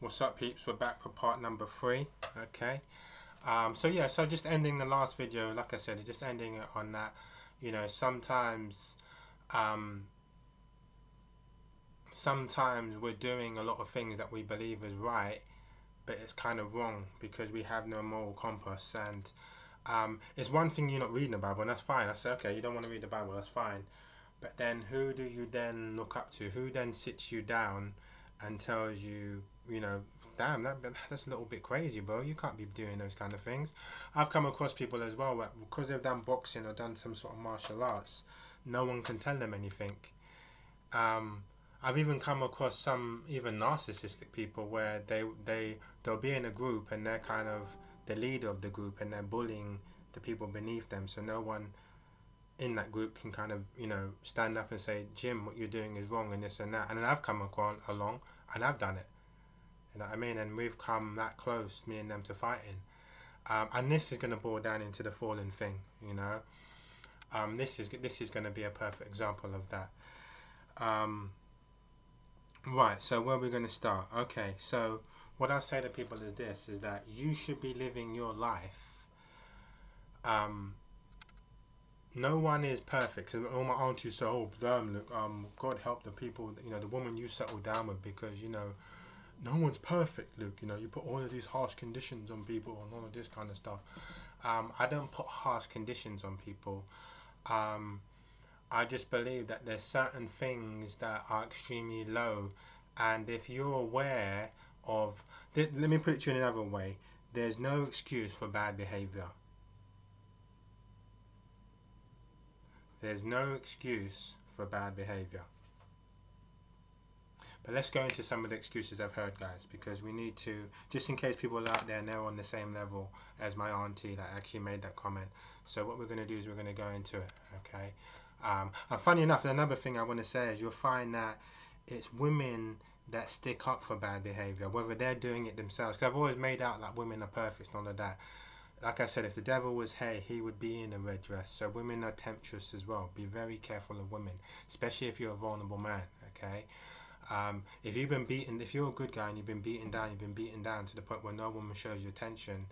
What's up, peeps? We're back for part number 3. Okay. So yeah, so just ending the last video, like I said, just ending it on that. You know, um, sometimes we're doing a lot of things that we believe is right, but it's kind of wrong because we have no moral compass. And it's one thing you're not reading the Bible, and that's fine. I say, okay, you don't want to read the Bible, that's fine. But then who do you then look up to? Who then sits you down and tells you, you know, damn, that's a little bit crazy, bro. You can't be doing those kind of things. I've come across people as well that because they've done boxing or done some sort of martial arts, no one can tell them anything. Um, I've even come across some even narcissistic people where they'll be in a group and they're kind of the leader of the group and they're bullying the people beneath them, so no one in that group can kind of, you know, stand up and say, Jim, what you're doing is wrong and this and that. And then I've come along and I've done it. You know what I mean? And we've come that close, me and them, to fighting. And this is going to boil down into the fallen thing, you know. This is going to be a perfect example of that. Right. So where we're going to start? Okay. So what I say to people is this: is that you should be living your life. No one is perfect. So all my aunties say, "Oh, damn, look, God help the people, you know, the woman you settle down with, because you know, no one's perfect. Look, you know, you put all of these harsh conditions on people and all of this kind of stuff." I don't put harsh conditions on people. Um, I just believe that there's certain things that are extremely low, and if you're aware of, let me put it to you in another way. There's no excuse for bad behavior. There's no excuse for bad behavior. But let's go into some of the excuses I've heard, guys, because we need to, just in case people are out there and they're on the same level as my auntie that actually made that comment. So what we're going to do is we're going to go into it, okay? And funny enough, another thing I want to say is you'll find that it's women that stick up for bad behavior, whether they're doing it themselves. Because I've always made out that women are perfect and all of that. Like I said, if the devil was here, he would be in a red dress. So women are temptress as well. Be very careful of women, especially if you're a vulnerable man, okay? If you've been beaten, if you're a good guy and you've been beaten down to the point where no woman shows you attention,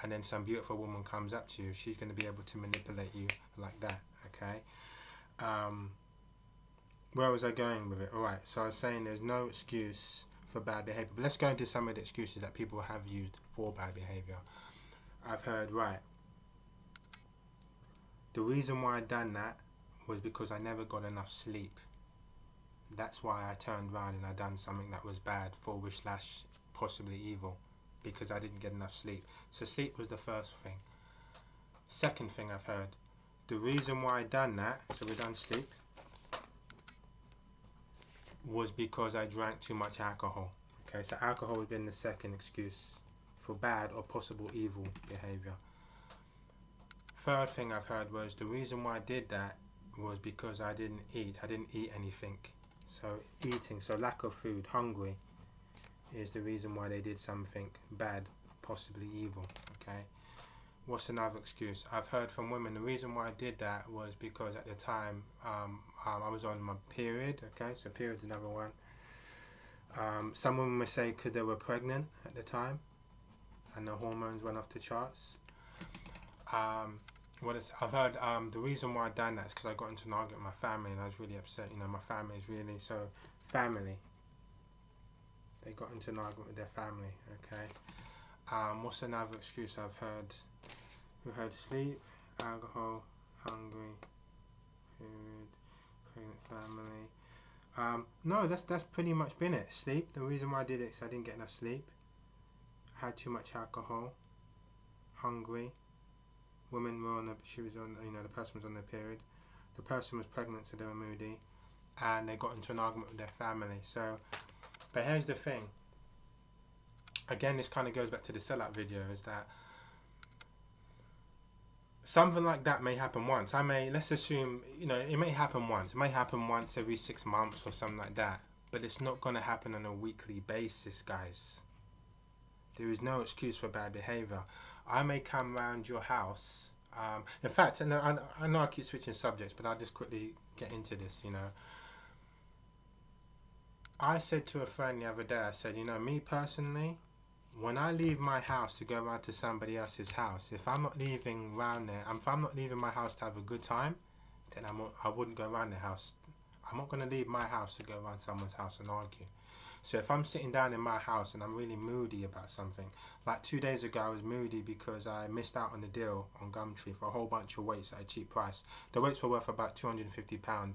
and then some beautiful woman comes up to you, she's going to be able to manipulate you like that, okay? Where was I going with it? Alright, so I was saying there's no excuse for bad behavior. But let's go into some of the excuses that people have used for bad behavior. I've heard, right, the reason why I done that was because I never got enough sleep. That's why I turned around and I done something that was bad, foolish slash possibly evil, because I didn't get enough sleep. So sleep was the first thing. Second thing I've heard, the reason why I done that, so we done sleep, was because I drank too much alcohol. Okay, so alcohol has been the second excuse for bad or possible evil behavior. Third thing I've heard was the reason why I did that was because I didn't eat anything. So eating, so lack of food, hungry, is the reason why they did something bad, possibly evil, okay? What's another excuse? I've heard from women the reason why I did that was because at the time I was on my period, okay? So period's another one. Some women may say because they were pregnant at the time and the hormones went off the charts. I've heard the reason why I done that is because I got into an argument with my family and I was really upset. You know, my family is really, so family. They got into an argument with their family, okay? What's another excuse I've heard? We heard sleep, alcohol, hungry, period, pregnant family. No, that's pretty much been it. Sleep. The reason why I did it is I didn't get enough sleep. Had too much alcohol. Hungry. Women were on. She was on. You know, the person was on their period. The person was pregnant, so they were moody, and they got into an argument with their family. So, but here's the thing. Again, this kind of goes back to the sellout video. Is that something like that may happen once. Let's assume, you know, it may happen once. It may happen once every 6 months or something like that. But it's not going to happen on a weekly basis, guys. There is no excuse for bad behavior. I may come round your house. In fact, I know I keep switching subjects, but I'll just quickly get into this, you know. I said to a friend the other day, I said, you know, me personally, when I leave my house to go around to somebody else's house, if I'm not leaving around there, if I'm not leaving my house to have a good time, then I wouldn't go around their house. I'm not going to leave my house to go around someone's house and argue. So if I'm sitting down in my house and I'm really moody about something, like 2 days ago I was moody because I missed out on the deal on Gumtree for a whole bunch of weights at a cheap price. The weights were worth about £250,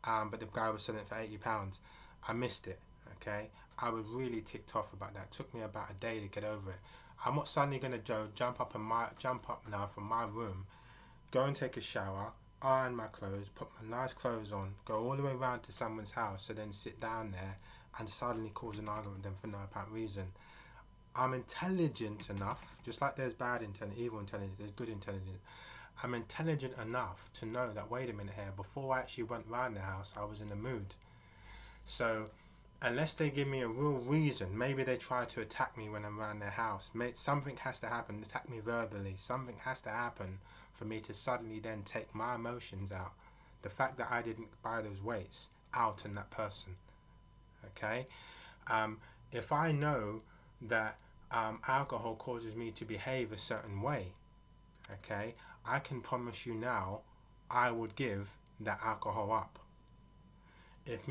but the guy was selling it for £80. I missed it. Okay, I was really ticked off about that. It took me about a day to get over it. I'm not suddenly gonna jump up now from my room, go and take a shower, iron my clothes, put my nice clothes on, go all the way around to someone's house, and then sit down there and suddenly cause an argument with them for no apparent reason. I'm intelligent enough, just like there's bad intelligence, evil intelligence, there's good intelligence. I'm intelligent enough to know that, wait a minute here, before I actually went round the house, I was in the mood. So unless they give me a real reason, maybe they try to attack me when I'm around their house. Something has to happen, attack me verbally. Something has to happen for me to suddenly then take my emotions out. The fact that I didn't buy those weights out on that person. Okay? If I know that alcohol causes me to behave a certain way, okay, I can promise you now, I would give that alcohol up. If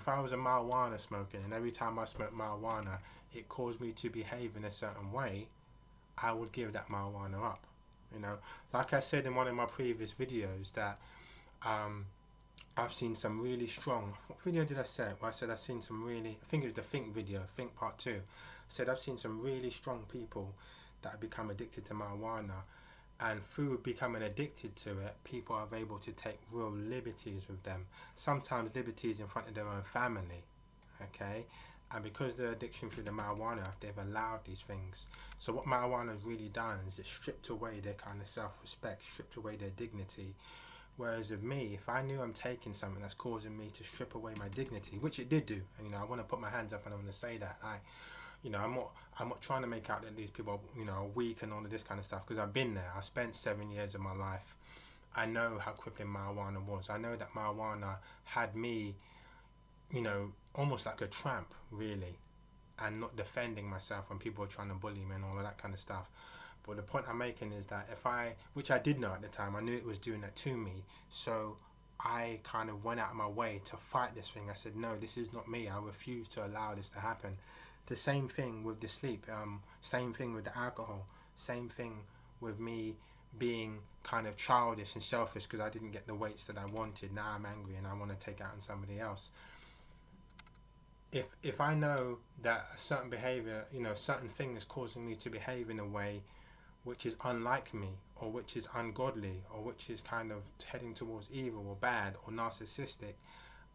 I was a marijuana smoker, and every time I smoked marijuana it caused me to behave in a certain way, I would give that marijuana up. You know, like I said in one of my previous videos, that um, I've seen some really strong, what video did I say? Well, I said I've seen some really, I think it was the Think video, Think Part 2. I said I've seen some really strong people that have become addicted to marijuana, and through becoming addicted to it, people are able to take real liberties with them, sometimes liberties in front of their own family. Okay, and because the addiction through the marijuana, they've allowed these things. So what marijuana has really done is it stripped away their kind of self-respect, stripped away their dignity. Whereas with me, if I knew I'm taking something that's causing me to strip away my dignity, which it did do, and, you know, I want to put my hands up and I want to say that you know, I'm not trying to make out that these people are, you know, are weak and all of this kind of stuff, because I've been there. I spent 7 years of my life. I know how crippling marijuana was. I know that marijuana had me, you know, almost like a tramp, really, and not defending myself when people were trying to bully me and all of that kind of stuff. But the point I'm making is that which I did know at the time, I knew it was doing that to me, so I kind of went out of my way to fight this thing. I said, no, this is not me. I refuse to allow this to happen. The same thing with the sleep, same thing with the alcohol, same thing with me being kind of childish and selfish because I didn't get the weights that I wanted. Now I'm angry and I want to take out on somebody else. If I know that a certain behavior, you know, a certain thing is causing me to behave in a way which is unlike me, or which is ungodly, or which is kind of heading towards evil or bad or narcissistic,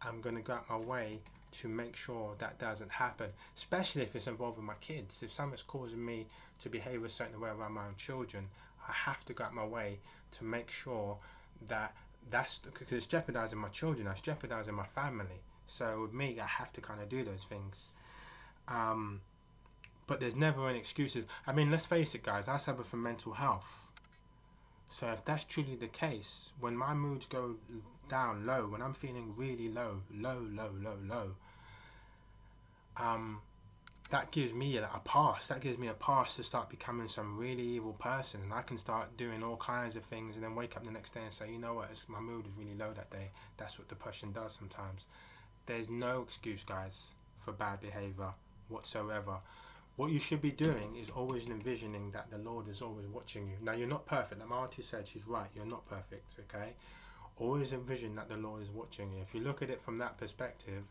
I'm going to go out my way to make sure that doesn't happen, especially if it's involving my kids. If something's causing me to behave a certain way around my own children, I have to go out my way to make sure that that's, because it's jeopardizing my children, it's jeopardizing my family. So with me, I have to kind of do those things. But there's never any excuses. I mean, let's face it, guys, I suffer from mental health. So if that's truly the case, when my moods go down low, when I'm feeling really low, that gives me a pass. That gives me a pass to start becoming some really evil person, and I can start doing all kinds of things, and then wake up the next day and say, you know what, my mood is really low that day. That's what depression does sometimes. There's no excuse, guys, for bad behavior whatsoever. What you should be doing is always envisioning that the Lord is always watching you. Now, you're not perfect. Like my auntie said, she's right. You're not perfect, okay? Always envision that the Lord is watching you. If you look at it from that perspective,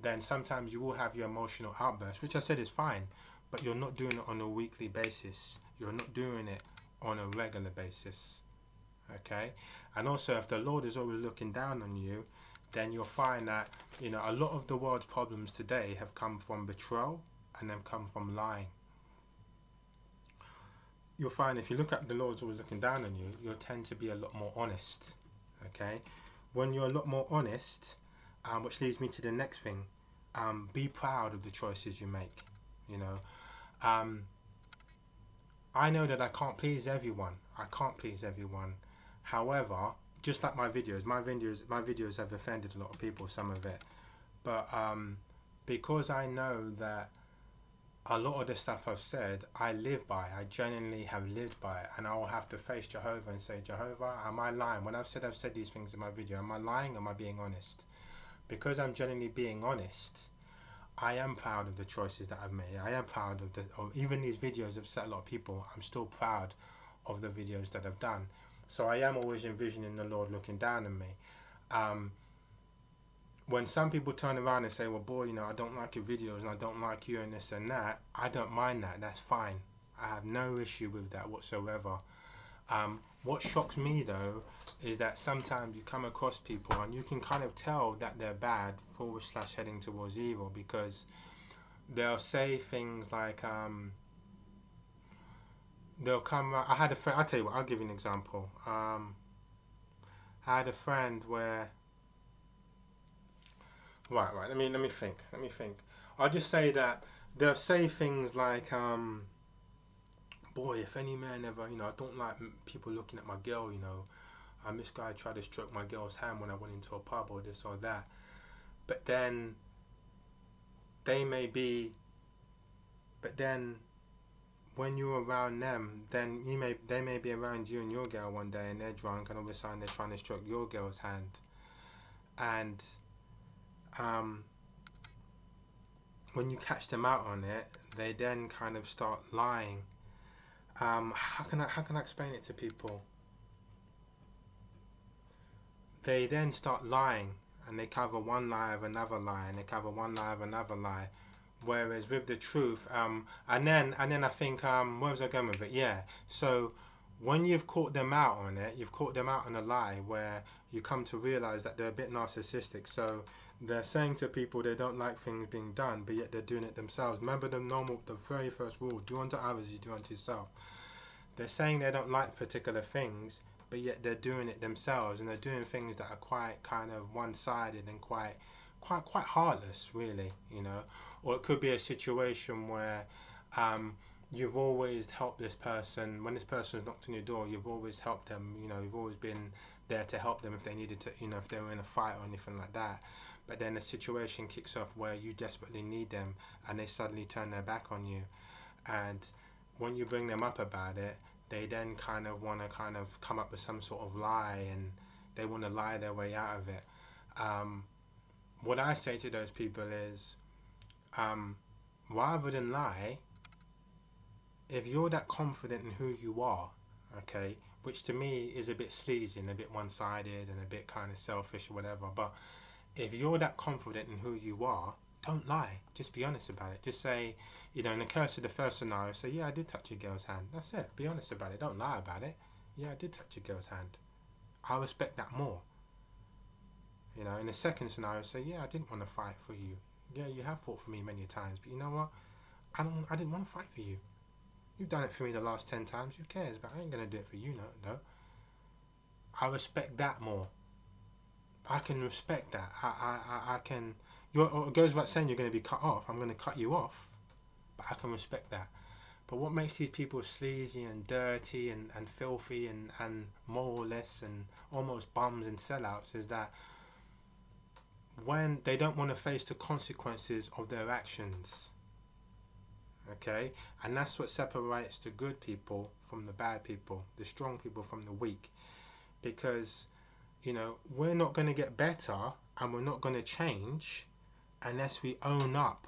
then sometimes you will have your emotional outbursts, which I said is fine, but you're not doing it on a weekly basis. You're not doing it on a regular basis, okay? And also, if the Lord is always looking down on you, then you'll find that, you know, a lot of the world's problems today have come from betrayal and then come from lying. You'll find if you look at the Lord's always looking down on you, you'll tend to be a lot more honest. Okay, when you're a lot more honest, which leads me to the next thing, be proud of the choices you make. You know, I know that I can't please everyone. I can't please everyone. However, just like my videos have offended a lot of people, some of it, but because I know that a lot of the stuff I've said, I live by. I genuinely have lived by it, and I will have to face Jehovah and say, Jehovah, am I lying? When I've said these things in my video, am I lying? Or am I being honest? Because I'm genuinely being honest, I am proud of the choices that I've made. I am proud of even these videos have upset a lot of people. I'm still proud of the videos that I've done. So I am always envisioning the Lord looking down on me. When some people turn around and say, well, boy, I don't like your videos and I don't like you and this and that, I don't mind that. That's fine. I have no issue with that whatsoever. What shocks me though is that sometimes you come across people and you can kind of tell that they're bad / heading towards evil, because they'll say things like they'll come. I had a friend. I'll tell you what. I'll give you an example. I had a friend where. Right. Let me think. I'll just say that they'll say things like boy, if any man ever, I don't like people looking at my girl, this guy tried to stroke my girl's hand when I went into a pub or this or that. But then they may be, but then when you're around them, then they may be around you and your girl one day and they're drunk and all of a sudden they're trying to stroke your girl's hand. And when you catch them out on it, they then kind of start lying. How can I explain it to people? They then start lying, and they cover one lie of another lie, and they cover one lie of another lie. Whereas with the truth, and then I think, where was I going with it? Yeah. So when you've caught them out on it, you've caught them out on a lie where you come to realize that they're a bit narcissistic. So they're saying to people they don't like things being done, but yet they're doing it themselves. Remember the very first rule: do unto others as you do unto yourself. They're saying they don't like particular things, but yet they're doing it themselves, and they're doing things that are quite kind of one-sided and quite heartless, really. Or it could be a situation where you've always helped this person. When this person's knocked on your door, you've always helped them. You've always been there to help them if they needed to, if they were in a fight or anything like that. But then the situation kicks off where you desperately need them, and they suddenly turn their back on you. And when you bring them up about it, they then kind of want to come up with some sort of lie, and they want to lie their way out of it. What I say to those people is, rather than lie, if you're that confident in who you are, okay, which to me is a bit sleazy and a bit one-sided and a bit kind of selfish or whatever, but if you're that confident in who you are, don't lie. Just be honest about it. Just say, in the case of the first scenario, say, yeah, I did touch your girl's hand. That's it. Be honest about it. Don't lie about it. Yeah, I did touch your girl's hand. I respect that more. In the second scenario, say, yeah, I didn't want to fight for you. Yeah, you have fought for me many times, but you know what? I didn't want to fight for you. You've done it for me the last 10 times. Who cares? But I ain't gonna do it for you, no. I respect that more. I can respect that. I can. It goes without saying you're going to be cut off. I'm going to cut you off, but I can respect that. But what makes these people sleazy and dirty and filthy and moralless and almost bums and sellouts is that when they don't want to face the consequences of their actions. Okay? And that's what separates the good people from the bad people, the strong people from the weak. Because, we're not going to get better and we're not going to change unless we own up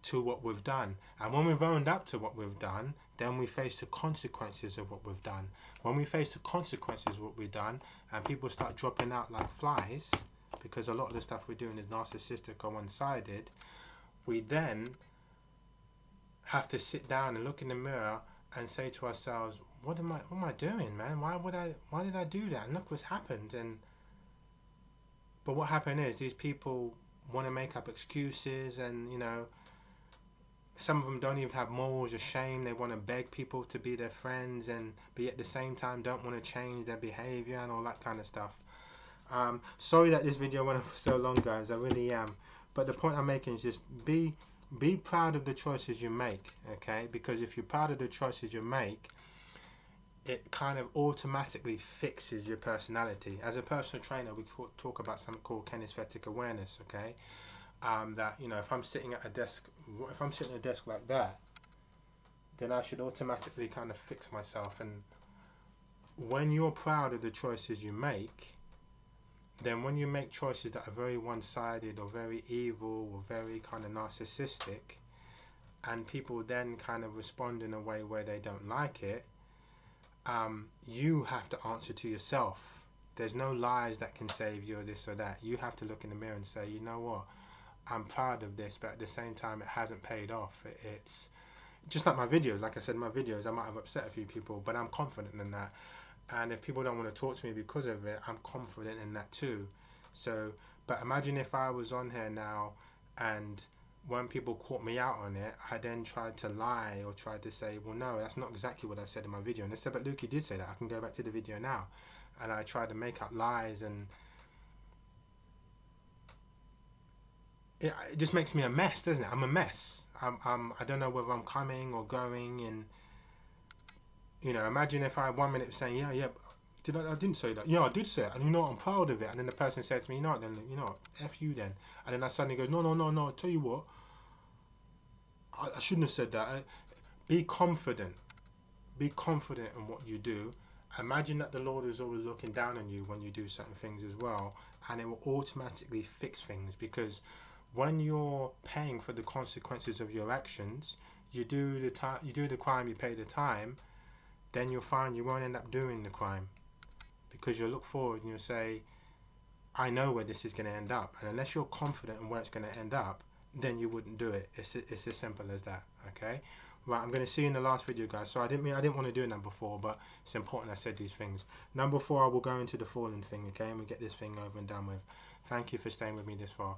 to what we've done. And when we've owned up to what we've done, then we face the consequences of what we've done. When we face the consequences of what we've done and people start dropping out like flies, because a lot of the stuff we're doing is narcissistic or one-sided, we then have to sit down and look in the mirror and say to ourselves, what am I doing, man? Why did I do that? And look what's happened. But what happened is these people want to make up excuses, and some of them don't even have morals or shame. They want to beg people to be their friends, but at the same time don't want to change their behavior and all that kind of stuff. Sorry that this video went on for so long, guys. I really am. But the point I'm making is just be proud of the choices you make, okay? Because if you're proud of the choices you make, it kind of automatically fixes your personality. As a personal trainer, we talk about something called kinesthetic awareness, okay? that, you know, if I'm sitting at a desk, if I'm sitting at a desk like that, then I should automatically kind of fix myself. And when you're proud of the choices you make, then when you make choices that are very one-sided or very evil or very kind of narcissistic, and people then kind of respond in a way where they don't like it, you have to answer to yourself. There's no lies that can save you or this or that. You have to look in the mirror and say, you know what, I'm proud of this, but at the same time it hasn't paid off. It's just like my videos. Like I said, my videos, I might have upset a few people, but I'm confident in that. And if people don't want to talk to me because of it, I'm confident in that too. So, but imagine if I was on here now, and when people caught me out on it, I then tried to lie or tried to say, well, no, that's not exactly what I said in my video. And they said, but Luke, you did say that. I can go back to the video now. And I tried to make up lies, and it just makes me a mess, doesn't it? I'm a mess. I don't know whether I'm coming or going. And, you know, imagine if I 1 minute was saying, yeah, I didn't say that. Yeah, I did say it, and you know what, I'm proud of it. And then the person said to me, you know what, then, you know what, F you then. And then I suddenly goes, no, I'll tell you what, I shouldn't have said that. Be confident. Be confident in what you do. Imagine that the Lord is always looking down on you when you do certain things as well, and it will automatically fix things, because when you're paying for the consequences of your actions, you do the crime, you pay the time, then you'll find you won't end up doing the crime, because you'll look forward and you'll say, I know where this is going to end up. And unless you're confident in where it's going to end up, then you wouldn't do it. It's as simple as that. Okay, right, I'm going to see you in the last video, guys. So I didn't want to do number 4, but it's important I said these things. Number 4, I will go into the falling thing, okay, and we get this thing over and done with. Thank you for staying with me this far.